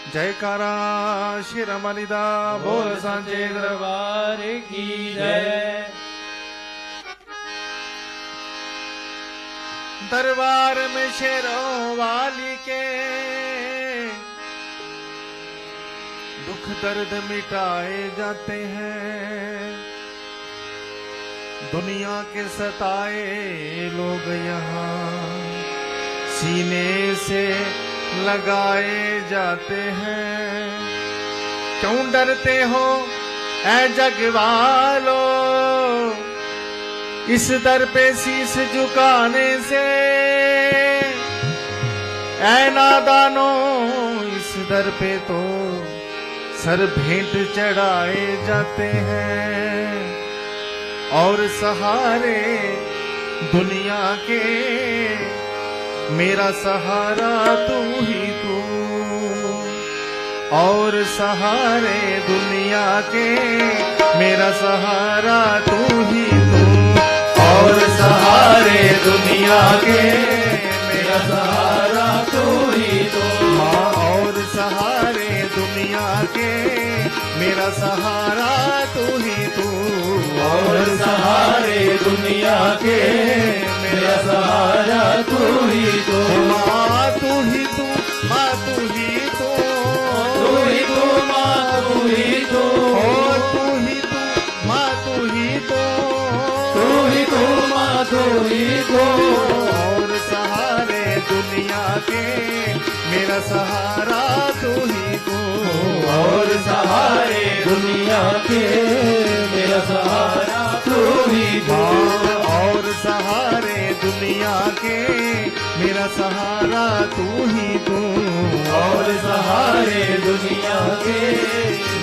जयकारा श्री रमणीदा बोल सांचे दरबार की जय। दरबार में शेरों वाली के दुख दर्द मिटाए जाते हैं। दुनिया के सताए लोग यहाँ सीने से लगाए जाते हैं। क्यों डरते हो ऐ जग वालो इस दर पे शीश झुकाने से। ऐ नादानो इस दर पे तो सर भेंट चढ़ाए जाते हैं। और सहारे दुनिया के मेरा सहारा तू ही तू। और सहारे दुनिया के मेरा सहारा तू ही तू। और सहारे दुनिया के मेरा सहारा तू ही तू। माँ और सहारे दुनिया के मेरा सहारा तू ही तू। और सहारे दुनिया के मेरा सहारा तू ही तू। माँ तू ही तू, माँ तू ही तू, तू ही तू, माँ तू ही तू। और तू ही तू, माँ तू ही तू, तू ही तू, माँ तू ही तू। और सहारे दुनिया के मेरा सहारा तू ही तू। और सहारे दुनिया के मेरा सहारा तू ही तू। और सहारे दुनिया के मेरा सहारा तू ही तू। और सहारे दुनिया के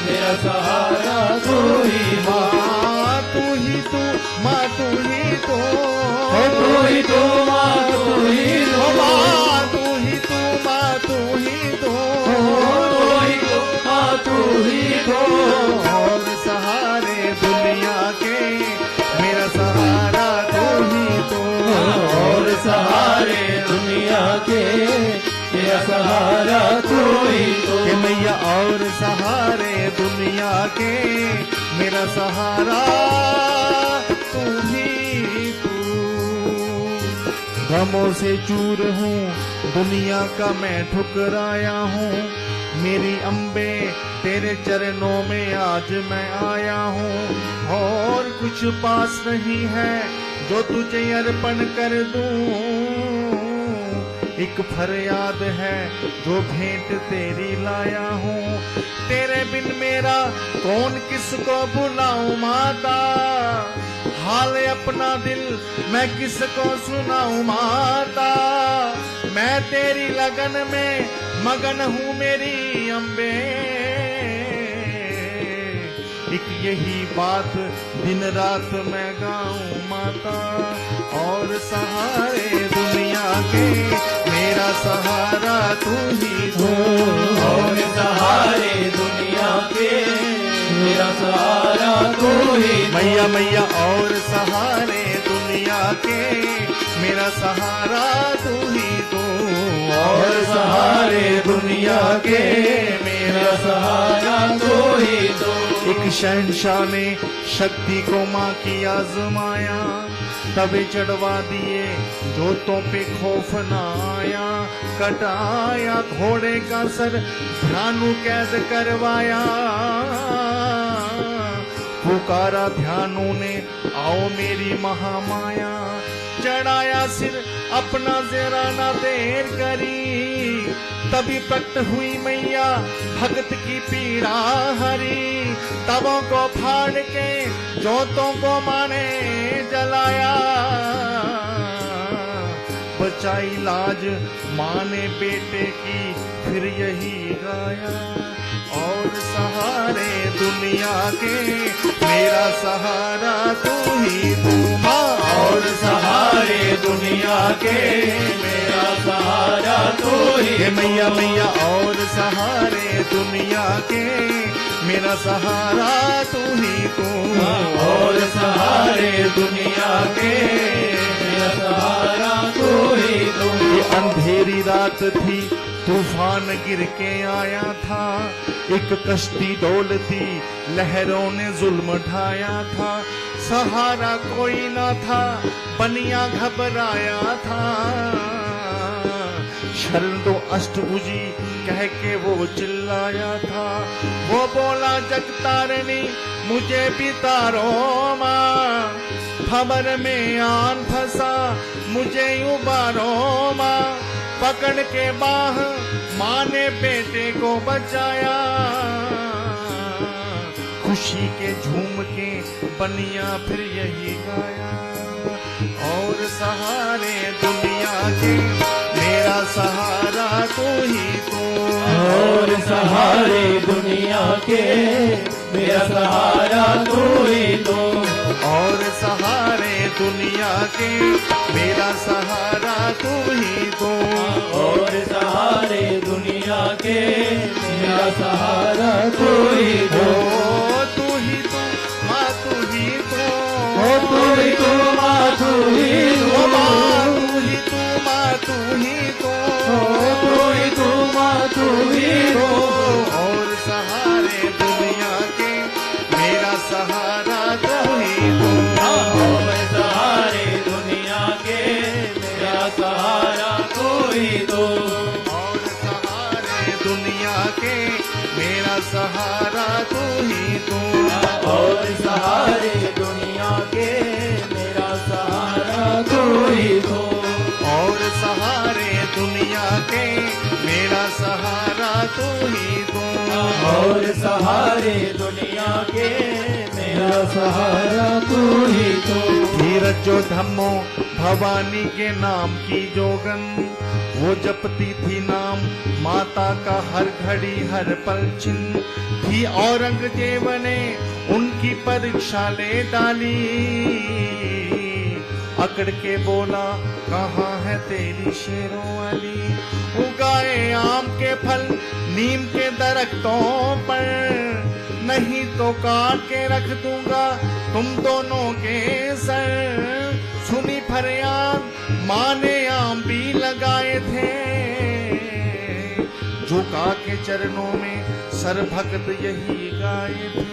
मेरा सहारा तू ही। माँ तू ही तू, माँ तू ही तू, तू ही तू, माँ तू ही तू। माँ तू ही तू, माँ तू ही तू, तू ही तू, माँ तू ही तू। और सहारे दुनिया के मेरा सहारा तू ही तू। और सहारे दुनिया के मेरा सहारा तू ही तू। कि मैया और सहारे दुनिया के मेरा सहारा तू ही तू। गमों से चूर हूँ दुनिया का मैं ठुकराया हूँ। मेरी अम्बे तेरे चरणों में आज मैं आया हूँ। और कुछ पास नहीं है जो तुझे अर्पण कर दूं। एक फरियाद है जो भेंट तेरी लाया हूँ। तेरे बिन मेरा कौन किसको बुलाऊं माता। हाल अपना दिल मैं किसको सुनाऊं माता। मैं तेरी लगन में मगन हूँ मेरी अम्बे। एक यही बात दिन रात मैं गाऊं माता। और सहारे दुनिया के मेरा सहारा तू ही तू। और सहारे दुनिया के मेरा सहारा तू ही। मैया मैया और सहारे दुनिया के मेरा सहारा तू ही तू। और सहारे दुनिया के मेरा सहारा तू ही तू। एक शहंशाह ने शक्ति को माँ की आजमाया। तबे चढ़वा दिए जोतों पे खौफ न आया। कटाया घोड़े का सर ध्यानु कैद करवाया। पुकारा ध्यानु ने आओ मेरी महामाया। चढ़ाया सिर अपना जरा ना देर करी। तभी प्रकट हुई मैया भगत की पीड़ा हरी। तबों को फाड़ के जोतों को माने जलाया। बचाई लाज माने बेटे की फिर यही गाया। और सहारे दुनिया के मेरा सहारा तू ही तू। माँ और सहारे दुनिया के मेरा सहारा तू ही। मैया मैया और सहारे दुनिया के मेरा सहारा तू ही तू। और सहारे दुनिया के मेरा सहारा तू ही तू। ये अंधेरी रात थी तूफान गिर के आया था, एक कश्ती डोलती, लहरों ने जुल्म ढाया था। सहारा कोई ना था, बनिया घबराया था। शरण दो अष्टभुजी कह के वो चिल्लाया था। वो बोला जगतारनी मुझे भी तारो माँ, खबर में आन फंसा मुझे उबारो माँ। पकड़ के बाह माँ ने बेटे को बचाया, खुशी के झूम के बनिया फिर यही गाया। और सहारे दुनिया के मेरा सहारा तू ही तू। और सहारे दुनिया के मेरा सहारा तू ही तू। और सहारे दुनिया के मेरा सहारा तू ही तू। और सहारे दुनिया के मेरा सहारा तू ही तू। ओ तू ही तू माँ तू ही तू। ओ तू ही तू माँ तू ही ओ तू। माँ तू ही तू माँ तू ही तू। ओ तू ही तू माँ तू ही तू। और सहारे दुनिया के मेरा सहारा तू ही तू। और सहारे दुनिया के मेरा सहारा तू ही तू। और सहारे दुनिया के मेरा सहारा तू ही तू। और सहारे दुनिया के मेरा सहारा तू ही तू। और सहारे दुनिया के मेरा सहारा तू ही तू। और सहारे दुनिया के मेरा सहारा तू ही तू। धीरज जो धम्मो भवानी के नाम की जोगन, वो जपती थी नाम माता का हर घड़ी हर पल छिन। थी औरंगजेब ने उनकी परीक्षा ले डाली, अकड़ के बोला कहाँ है तेरी शेरों वाली। उगाए आम के फल नीम के दरख्तों पर, नहीं तो काट के रख दूंगा तुम दोनों के सर। सुनी फरियाद माँ ने आम भी लगाए थे, झुका के चरणों में सर भक्त यही गाए थे।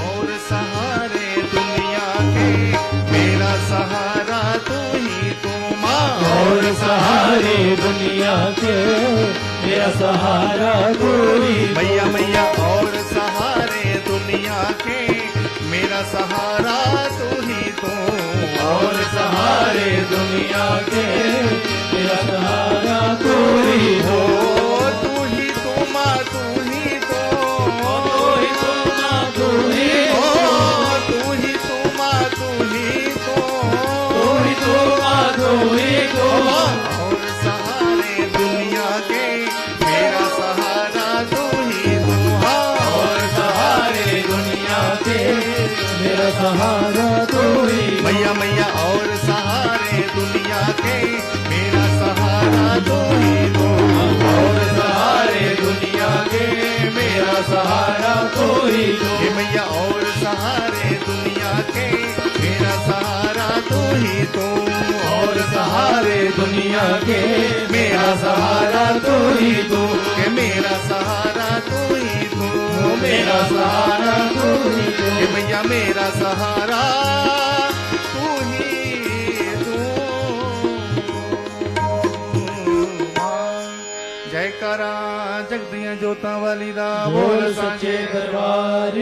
और सहारे दुनिया के मेरा सहारा तू ही तू माँ। और सहारे दुनिया के मेरा सहारा तू ही तू। मैया मैया और सहारे दुनिया के मेरा सहारा तू ही तू। और सहारे दुनिया के मेरा सहारा तू ही तू। ओ तू ही तू माँ तू ही तू। तू ही तू माँ तू ही तू। ओ तू ही तू माँ तू ही तू। तू ही तू माँ तू ही तू। और सहारे दुनिया के मेरा सहारा तू ही तू। और सहारे दुनिया के मेरा सहारा तू ही तू। मैया मैया और सहारे दुनिया के मेरा सहारा तू ही तू। और सहारे दुनिया के मेरा सहारा तू ही तू। हे मैया और सहारे दुनिया के मेरा सहारा तू ही तू। और सहारे दुनिया के मेरा सहारा तू ही तू। के मेरा सहारा तू ही तू। मेरा सहारा तू ही तू। हे मैया मेरा सहारा तू ही तू। जयकारा जगदियां जोतां वाली दा बोल सच्चे दरबार